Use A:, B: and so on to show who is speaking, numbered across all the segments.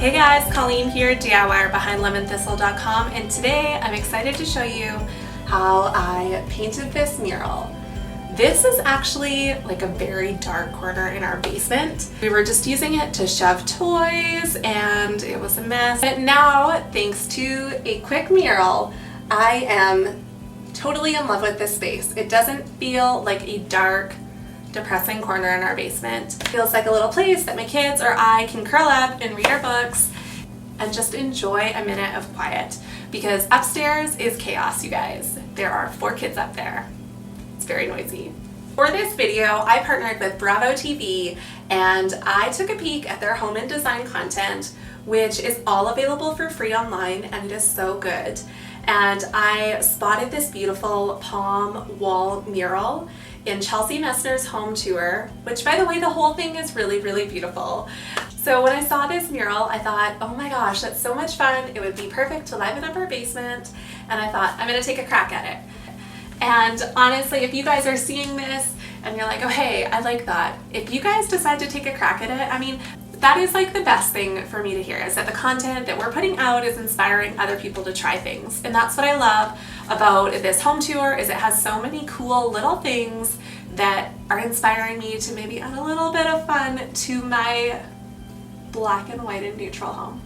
A: Hey guys, Colleen here, DIYer behind lemonthistle.com, and today I'm excited to show you how I painted this mural. This is actually like a very dark corner in our basement. We were just using it to shove toys and it was a mess. But now, thanks to a quick mural, I am totally in love with this space. It doesn't feel like a dark, depressing corner in our basement. It feels like a little place that my kids or I can curl up and read our books and just enjoy a minute of quiet, because upstairs is chaos, you guys. There are 4 kids up there. It's very noisy. For this video, I partnered with Bravo TV and I took a peek at their home and design content, which is all available for free online, and it is so good. And I spotted this beautiful palm wall mural in Chelsea Messner's home tour, which, by the way, the whole thing is really, really beautiful. So when I saw this mural, I thought, oh my gosh, that's so much fun. It would be perfect to liven up our basement. And I thought, I'm gonna take a crack at it. And honestly, if you guys are seeing this and you're like, oh hey, I like that. If you guys decide to take a crack at it, I mean, that is like the best thing for me to hear, is that the content that we're putting out is inspiring other people to try things. And that's what I love about this home tour, is it has so many cool little things that are inspiring me to maybe add a little bit of fun to my black and white and neutral home.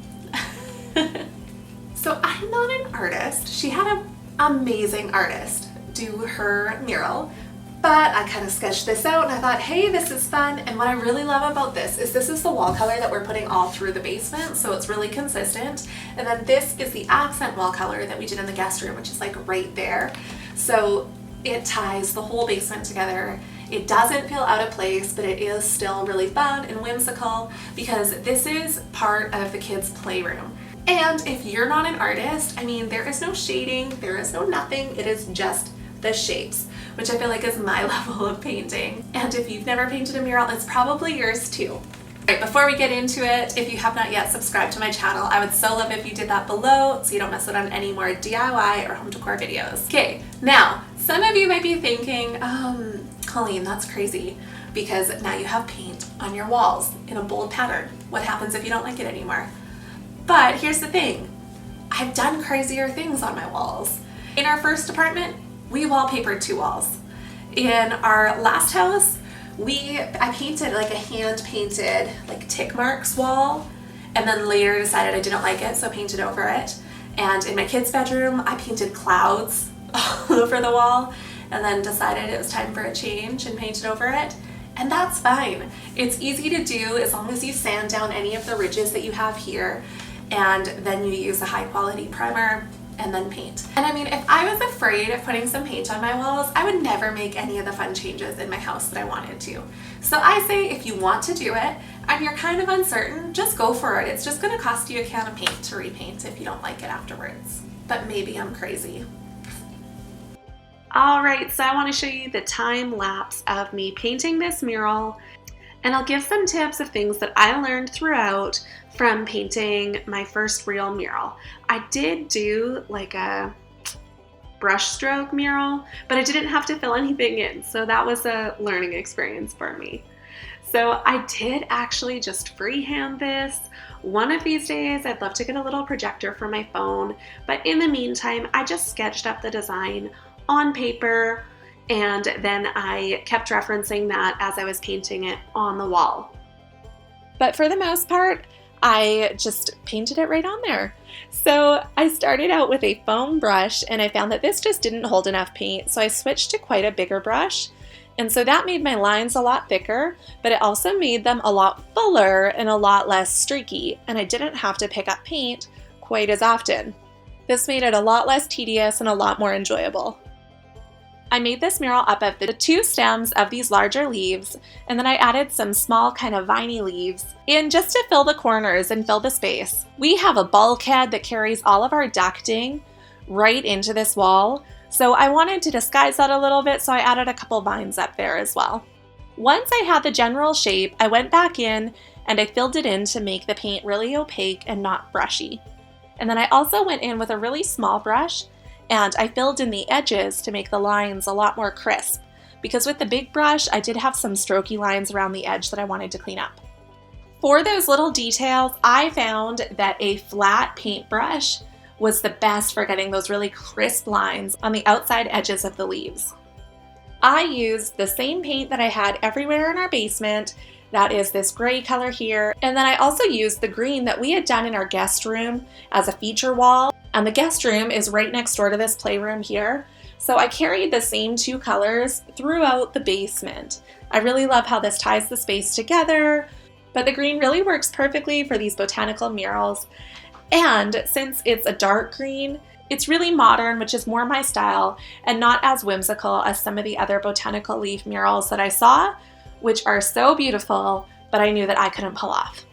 A: So I'm not an artist. She had an amazing artist do her mural, but I kind of sketched this out and I thought, hey, this is fun. And what I really love about this is the wall color that we're putting all through the basement, so it's really consistent. And then this is the accent wall color that we did in the guest room, which is like right there. So it ties the whole basement together. It doesn't feel out of place, but it is still really fun and whimsical because this is part of the kids' playroom. And if you're not an artist, I mean, there is no shading, there is no nothing, it is just the shapes, which I feel like is my level of painting. And if you've never painted a mural, it's probably yours too. Right, before we get into it, if you have not yet subscribed to my channel, I would so love if you did that below so you don't miss out on any more DIY or home decor videos. Okay, now, some of you might be thinking, Colleen, that's crazy, because now you have paint on your walls in a bold pattern. What happens if you don't like it anymore? But here's the thing, I've done crazier things on my walls. In our first apartment, we wallpapered 2 walls. In our last house, I painted like a hand-painted like tick marks wall, and then later decided I didn't like it, so painted over it. And in my kids' bedroom, I painted clouds all over the wall, and then decided it was time for a change and painted over it. And that's fine. It's easy to do as long as you sand down any of the ridges that you have here, and then you use a high-quality primer and then paint. And I mean, if I was afraid of putting some paint on my walls, I would never make any of the fun changes in my house that I wanted to. So I say, if you want to do it and you're kind of uncertain, just go for it. It's just gonna cost you a can of paint to repaint if you don't like it afterwards. But maybe I'm crazy. All right, so I want to show you the time lapse of me painting this mural, and I'll give some tips of things that I learned throughout from painting my first real mural. I did do like a brush stroke mural, but I didn't have to fill anything in, so that was a learning experience for me. So I did actually just freehand this. One of these days, I'd love to get a little projector for my phone, but in the meantime, I just sketched up the design on paper, and then I kept referencing that as I was painting it on the wall. But for the most part, I just painted it right on there. So I started out with a foam brush, and I found that this just didn't hold enough paint, so I switched to quite a bigger brush. And so that made my lines a lot thicker, but it also made them a lot fuller and a lot less streaky, and I didn't have to pick up paint quite as often. This made it a lot less tedious and a lot more enjoyable. I made this mural up of the 2 stems of these larger leaves, and then I added some small kind of viney leaves in just to fill the corners and fill the space. We have a bulkhead that carries all of our ducting right into this wall, so I wanted to disguise that a little bit, so I added a couple vines up there as well. Once I had the general shape, I went back in and I filled it in to make the paint really opaque and not brushy. And then I also went in with a really small brush and I filled in the edges to make the lines a lot more crisp, because with the big brush I did have some strokey lines around the edge that I wanted to clean up. For those little details, I found that a flat paintbrush was the best for getting those really crisp lines on the outside edges of the leaves. I used the same paint that I had everywhere in our basement. That is this gray color here. And then I also used the green that we had done in our guest room as a feature wall. And the guest room is right next door to this playroom here. So I carried the same two colors throughout the basement. I really love how this ties the space together, but the green really works perfectly for these botanical murals. And since it's a dark green, it's really modern, which is more my style, and not as whimsical as some of the other botanical leaf murals that I saw, which are so beautiful, but I knew that I couldn't pull off.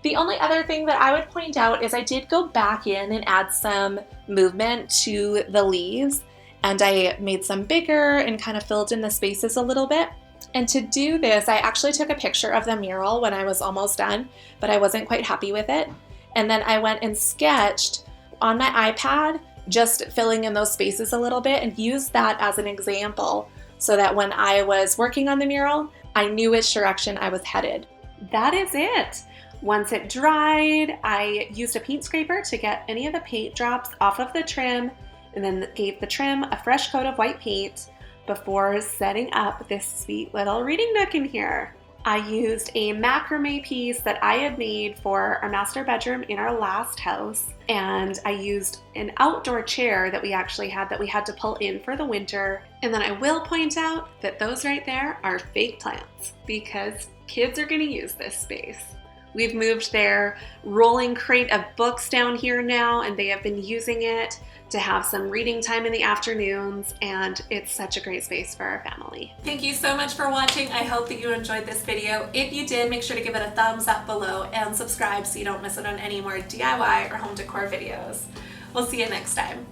A: The only other thing that I would point out is I did go back in and add some movement to the leaves, and I made some bigger and kind of filled in the spaces a little bit. And to do this, I actually took a picture of the mural when I was almost done, but I wasn't quite happy with it. And then I went and sketched on my iPad, just filling in those spaces a little bit, and used that as an example so that when I was working on the mural, I knew which direction I was headed. That is it. Once it dried, I used a paint scraper to get any of the paint drops off of the trim, and then gave the trim a fresh coat of white paint before setting up this sweet little reading nook in here. I used a macrame piece that I had made for our master bedroom in our last house, and I used an outdoor chair that we actually had that we had to pull in for the winter. And then I will point out that those right there are fake plants because kids are going to use this space. We've moved their rolling crate of books down here now, and they have been using it to have some reading time in the afternoons, and it's such a great space for our family. Thank you so much for watching. I hope that you enjoyed this video. If you did, make sure to give it a thumbs up below and subscribe so you don't miss out on any more DIY or home decor videos. We'll see you next time.